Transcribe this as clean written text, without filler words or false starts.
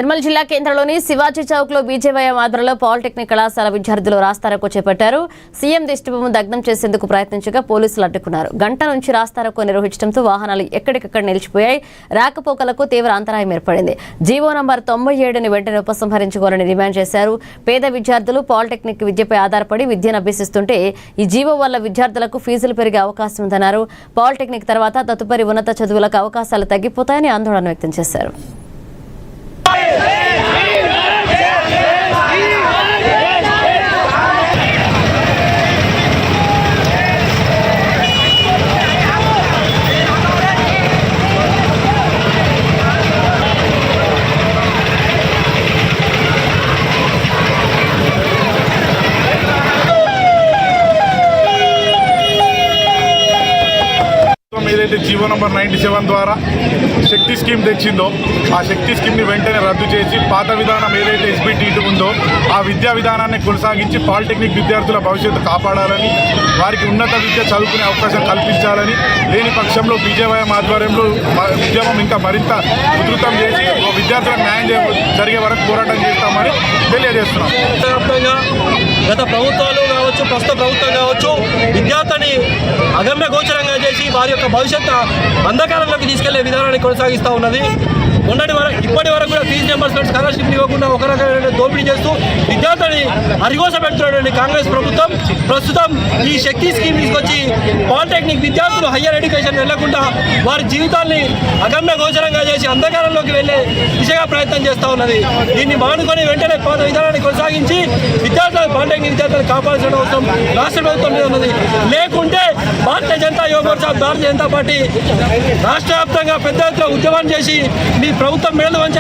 నిర్మల్ జిల్లా కేంద్రంలోని శివాజీ చౌక్ లో బీజేవైఎం ఆధ్వర్యంలో పాలిటెక్నిక్ కళాశాల విద్యార్థులు రాస్తారోకో చేపట్టారు. సీఎం దిష్టిబొమ్మ దగ్ధం చేసేందుకు ప్రయత్నించగా పోలీసులు అడ్డుకున్నారు. గంట నుంచి రాస్తారోకో నిర్వహించడంతో వాహనాలు ఎక్కడికక్కడ నిలిచిపోయాయి. రాకపోకలకు తీవ్ర అంతరాయం ఏర్పడింది. జీవో నంబర్ 97ని వెంటనే ఉపసంహరించుకోవాలని డిమాండ్ చేశారు. పేద విద్యార్థులు పాలిటెక్నిక్ విద్యపై ఆధారపడి విద్యను అభ్యసిస్తుంటే ఈ జీవో వల్ల విద్యార్థులకు ఫీజులు పెరిగే అవకాశం ఉందన్నారు. పాలిటెక్నిక్ తర్వాత తదుపరి ఉన్నత చదువులకు అవకాశాలు తగ్గిపోతాయని ఆందోళన వ్యక్తం చేశారు. ఏదైతే జీవో నంబర్ 97 ద్వారా శక్తి స్కీమ్ తెచ్చిందో ఆ శక్తి స్కీమ్ని వెంటనే రద్దు చేసి పాత విధానం ఏదైతే ఎస్బిటి ఉందో ఆ విద్యా విధానాన్ని కొనసాగించి పాలిటెక్నిక్ విద్యార్థుల భవిష్యత్తు కాపాడాలని, వారికి ఉన్నత విద్య చదువుకునే అవకాశం కల్పించాలని, లేని పక్షంలో బీజేవైఎం ఆధ్వర్యంలో ఉద్యమం ఇంకా మరింత ఉధృతం చేసి విద్యార్థులకు న్యాయం జరిగే వరకు పోరాటం చేస్తామని తెలియజేస్తున్నాం. గత ప్రభుత్వాలు కావచ్చు, ప్రస్తుత ప్రభుత్వం కావచ్చు, విద్యార్థిని అగమ్య గోచరంగా చేసి వారి యొక్క భవిష్యత్తు అంధకారంలోకి తీసుకెళ్లే విధానాన్ని కొనసాగిస్తూ ఉన్నది. ఇప్పటి వరకు కూడా ఫీజు రియంబర్స్మెంట్ స్కాలర్షిప్ ఇవ్వకుండా ఒక రకమైన దోపిడీ చేస్తూ విద్యార్థిని అరిగోస పెడుతున్నటువంటి కాంగ్రెస్ ప్రభుత్వం ప్రస్తుతం ఈ శక్తి స్కీమ్ తీసుకొచ్చి పాలిటెక్నిక్ విద్యార్థులు హయ్యర్ ఎడ్యుకేషన్ వెళ్లకుండా వారి జీవితాన్ని అగమ్య గోచరంగా చేసి అంధకారంలోకి వెళ్లే దిశగా ప్రయత్నం చేస్తూ ఉన్నది. దీన్ని మానుకొని వెంటనే పాత విధానాన్ని కొనసాగించి పాలిటెక్నిక్ విద్యార్థులను కాపాడాల్సిన అవసరం రాష్ట్ర ప్రభుత్వం మీద ఉన్నది. లేకుంటే భారతీయ జనతా భారతీయ జనతా పార్టీ రాష్ట్ర వ్యాప్తంగా పెద్ద ఎత్తున ఉద్యమం చేసి మీ ప్రభుత్వం మెడలు వంచాలని